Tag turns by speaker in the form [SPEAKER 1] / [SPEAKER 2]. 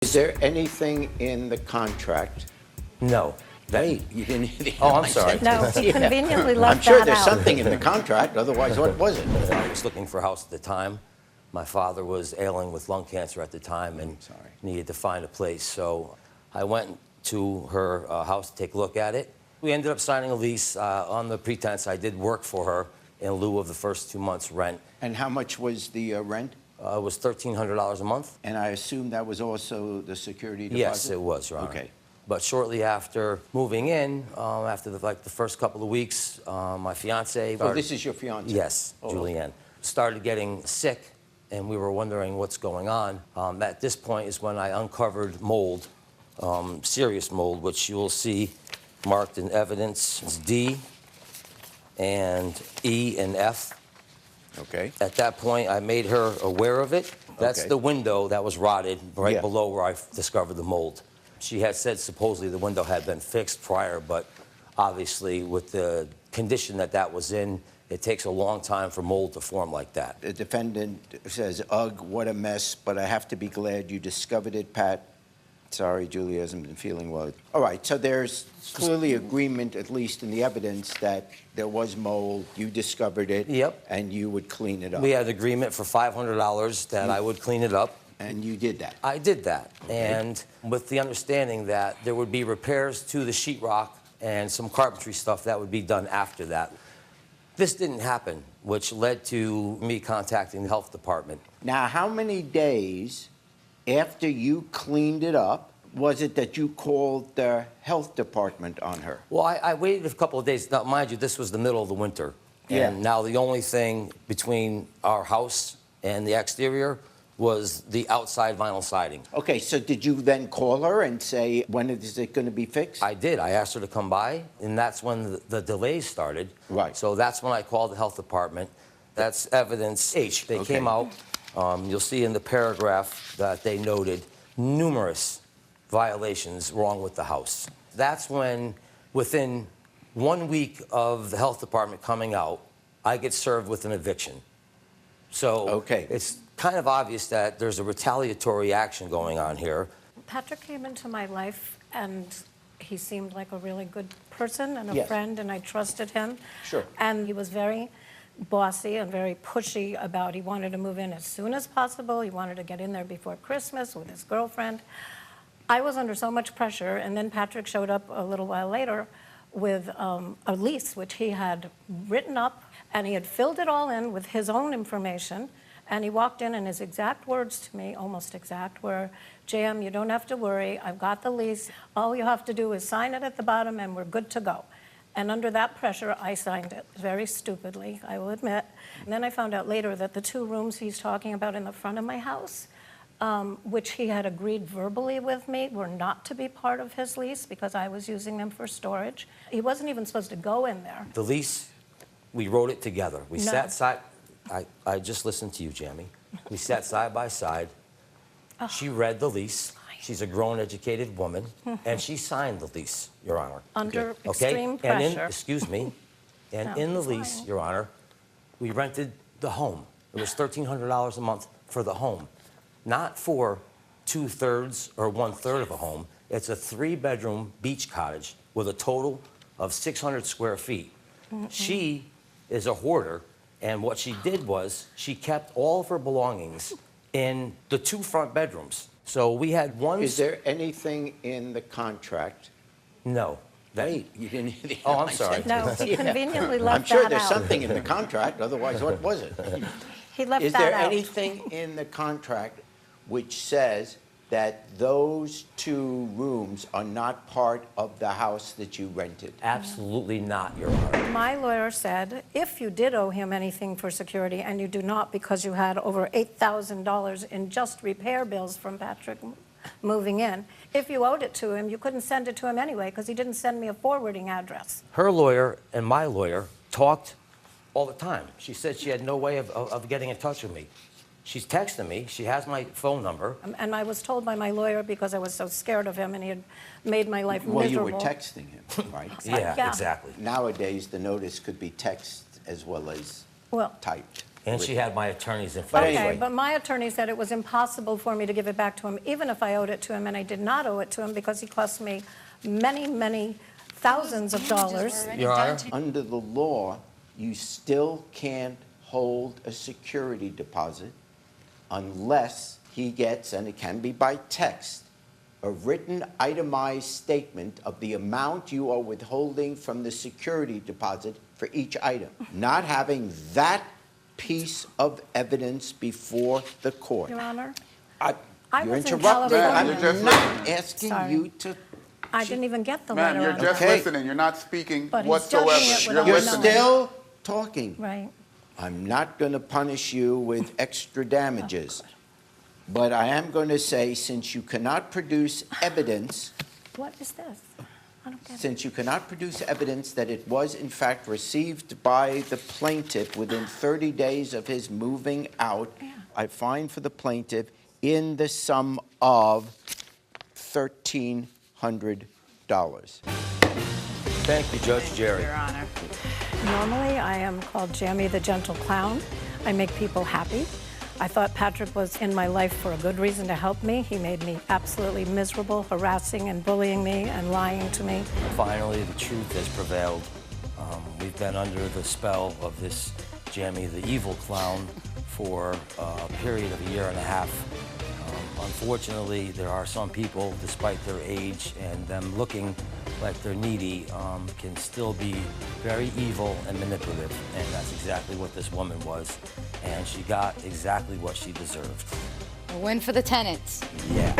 [SPEAKER 1] Is there anything in the contract?
[SPEAKER 2] No.
[SPEAKER 1] Wait, you didn't hear the
[SPEAKER 2] Oh, I'm
[SPEAKER 1] I
[SPEAKER 2] sorry.
[SPEAKER 1] said-
[SPEAKER 3] No, he conveniently
[SPEAKER 1] I'm
[SPEAKER 3] left
[SPEAKER 1] sure
[SPEAKER 3] that
[SPEAKER 1] there's
[SPEAKER 3] out.
[SPEAKER 1] something in the contract, otherwise what was it?
[SPEAKER 2] I was looking for a house at the time. My father was ailing with lung cancer at the time and needed to find a place. So I went to her house to take a look at it. We ended up signing a lease on the pretense I did work for her in lieu of the first 2 months' rent.
[SPEAKER 1] And how much was the rent?
[SPEAKER 2] It was $1,300 a month.
[SPEAKER 1] And I assume that was also the security deposit?
[SPEAKER 2] Yes, it was, Your Honor.
[SPEAKER 1] Okay.
[SPEAKER 2] But shortly after moving in, after the first couple of weeks, my fiance.
[SPEAKER 1] Oh, this is your fiance?
[SPEAKER 2] Yes,
[SPEAKER 1] Oh,
[SPEAKER 2] Julianne. Started getting sick, and we were wondering what's going on. At this point is when I uncovered mold, serious mold, which you will see marked in evidence. It's D and E and F.
[SPEAKER 1] Okay.
[SPEAKER 2] At that point, I made her aware of it. That's
[SPEAKER 1] Okay.
[SPEAKER 2] the window that was rotted right
[SPEAKER 1] Yeah.
[SPEAKER 2] below where I discovered the mold. She had said supposedly the window had been fixed prior, but obviously with the condition that that was in, it takes a long time for mold to form like that.
[SPEAKER 1] The defendant says, ugh, what a mess, but I have to be glad you discovered it, Pat. Sorry, Julie hasn't been feeling well. All right, so there's clearly agreement, at least in the evidence, that there was mold, you discovered it.
[SPEAKER 2] Yep.
[SPEAKER 1] And you would clean it up.
[SPEAKER 2] We had agreement for $500 that I would clean it up.
[SPEAKER 1] And you did that.
[SPEAKER 2] I did that,
[SPEAKER 1] Okay.
[SPEAKER 2] and with the understanding that there would be repairs to the sheetrock and some carpentry stuff that would be done after that. This didn't happen, which led to me contacting the health department.
[SPEAKER 1] Now, how many days after you cleaned it up was it that you called the health department on her?
[SPEAKER 2] Well, I waited a couple of days. Now, mind you, this was the middle of the winter.
[SPEAKER 1] Yeah.
[SPEAKER 2] And now the only thing between our house and the exterior was the outside vinyl siding.
[SPEAKER 1] Okay, so did you then call her and say, when is it going to be fixed?
[SPEAKER 2] I did. I asked her to come by, and that's when the delays started.
[SPEAKER 1] Right.
[SPEAKER 2] So that's when I called the health department. That's evidence H. They
[SPEAKER 1] Okay.
[SPEAKER 2] came out. You'll see in the paragraph that they noted numerous violations wrong with the house. That's when, within 1 week of the health department coming out, I get served with an eviction. So
[SPEAKER 1] Okay.
[SPEAKER 2] it's kind of obvious that there's a retaliatory action going on here.
[SPEAKER 3] Patrick came into my life, and he seemed like a really good person and a
[SPEAKER 1] Yes.
[SPEAKER 3] friend, and I trusted him.
[SPEAKER 1] Sure.
[SPEAKER 3] And he was very bossy and very pushy about he wanted to move in as soon as possible. He wanted to get in there before Christmas with his girlfriend. I was under so much pressure, and then Patrick showed up a little while later with a lease, which he had written up, and he had filled it all in with his own information. And he walked in, and his exact words to me, almost exact, were, JM, you don't have to worry. I've got the lease. All you have to do is sign it at the bottom, and we're good to go. And under that pressure, I signed it, very stupidly, I will admit. And then I found out later that the 2 rooms he's talking about in the front of my house, which he had agreed verbally with me, were not to be part of his lease because I was using them for storage. He wasn't even supposed to go in there.
[SPEAKER 2] The lease, we wrote it together. We
[SPEAKER 3] No.
[SPEAKER 2] sat side. I just listened to you, Jamie. We sat side by side. She read the lease. She's a grown, educated woman, and she signed the lease, Your Honor.
[SPEAKER 3] Under
[SPEAKER 2] Okay?
[SPEAKER 3] extreme
[SPEAKER 2] And
[SPEAKER 3] pressure.
[SPEAKER 2] excuse me, and
[SPEAKER 3] No,
[SPEAKER 2] in the
[SPEAKER 3] it's
[SPEAKER 2] lease,
[SPEAKER 3] fine.
[SPEAKER 2] Your Honor, we rented the home. It was $1,300 a month for the home, not for 2/3 or 1/3 of a home. It's a 3-bedroom beach cottage with a total of 600 square feet. She is a hoarder, and what she did was she kept all of her belongings in the 2 front bedrooms. So we had one.
[SPEAKER 1] Is there anything in the contract?
[SPEAKER 2] No.
[SPEAKER 1] Wait, you didn't hear the
[SPEAKER 2] Oh, I'm
[SPEAKER 1] I
[SPEAKER 2] sorry.
[SPEAKER 1] said-
[SPEAKER 3] No, he conveniently
[SPEAKER 1] I'm
[SPEAKER 3] left
[SPEAKER 1] sure
[SPEAKER 3] that
[SPEAKER 1] there's
[SPEAKER 3] out.
[SPEAKER 1] something in the contract, otherwise what was it?
[SPEAKER 3] He left
[SPEAKER 1] Is
[SPEAKER 3] that
[SPEAKER 1] there
[SPEAKER 3] out.
[SPEAKER 1] anything in the contract which says that those 2 rooms are not part of the house that you rented?
[SPEAKER 2] Absolutely not, Your Honor.
[SPEAKER 3] My lawyer said, if you did owe him anything for security, and you do not because you had over $8,000 in just repair bills from Patrick moving in, if you owed it to him, you couldn't send it to him anyway because he didn't send me a forwarding address.
[SPEAKER 2] Her lawyer and my lawyer talked all the time. She said she had no way of getting in touch with me. She's texting me. She has my phone number.
[SPEAKER 3] And I was told by my lawyer, because I was so scared of him and he had made my life
[SPEAKER 1] Well, you
[SPEAKER 3] miserable.
[SPEAKER 1] were texting him, right?
[SPEAKER 2] Yeah,
[SPEAKER 3] Yeah.
[SPEAKER 2] exactly.
[SPEAKER 1] Nowadays, the notice could be text as well as
[SPEAKER 3] Well,
[SPEAKER 1] typed.
[SPEAKER 2] And she had my attorney's
[SPEAKER 1] But
[SPEAKER 2] information.
[SPEAKER 3] Okay,
[SPEAKER 1] anyway.
[SPEAKER 3] but my attorney said it was impossible for me to give it back to him, even if I owed it to him, and I did not owe it to him because he cost me many, many thousands of dollars.
[SPEAKER 2] Your Honor?
[SPEAKER 1] Under the law, you still can't hold a security deposit unless he gets, and it can be by text, a written itemized statement of the amount you are withholding from the security deposit for each item. Not having that piece of evidence before the court.
[SPEAKER 3] Your Honor,
[SPEAKER 1] I-
[SPEAKER 3] I
[SPEAKER 1] You're
[SPEAKER 3] was in
[SPEAKER 1] interrupting.
[SPEAKER 3] California.
[SPEAKER 1] I'm not asking
[SPEAKER 3] Sorry.
[SPEAKER 1] you to.
[SPEAKER 3] I didn't even get the
[SPEAKER 4] Ma'am,
[SPEAKER 3] letter.
[SPEAKER 4] you're
[SPEAKER 3] on
[SPEAKER 4] just
[SPEAKER 3] it.
[SPEAKER 1] Okay.
[SPEAKER 4] listening. You're not speaking
[SPEAKER 3] But he's
[SPEAKER 4] whatsoever.
[SPEAKER 3] judging it
[SPEAKER 4] You're
[SPEAKER 3] without
[SPEAKER 1] You're
[SPEAKER 4] listening.
[SPEAKER 3] knowing.
[SPEAKER 1] still talking.
[SPEAKER 3] Right.
[SPEAKER 1] I'm not going to punish you with extra damages. But I am going to say, since you cannot produce evidence,
[SPEAKER 3] What is this? I don't get it.
[SPEAKER 1] since you cannot produce evidence that it was in fact received by the plaintiff within 30 days of his moving out,
[SPEAKER 3] Yeah.
[SPEAKER 1] I fine for the plaintiff in the sum of $1,300.
[SPEAKER 2] Thank you, Judge Jerry.
[SPEAKER 5] Your Honor.
[SPEAKER 3] Normally, I am called Jamie the Gentle Clown. I make people happy. I thought Patrick was in my life for a good reason to help me. He made me absolutely miserable, harassing and bullying me and lying to me.
[SPEAKER 2] Finally, the truth has prevailed. We've been under the spell of this Jamie the Evil Clown for a period of a year and a half. Unfortunately, there are some people, despite their age and them looking like they're needy, can still be very evil and manipulative. And that's exactly what this woman was. And she got exactly what she deserved.
[SPEAKER 5] A win for the tenants.
[SPEAKER 2] Yeah.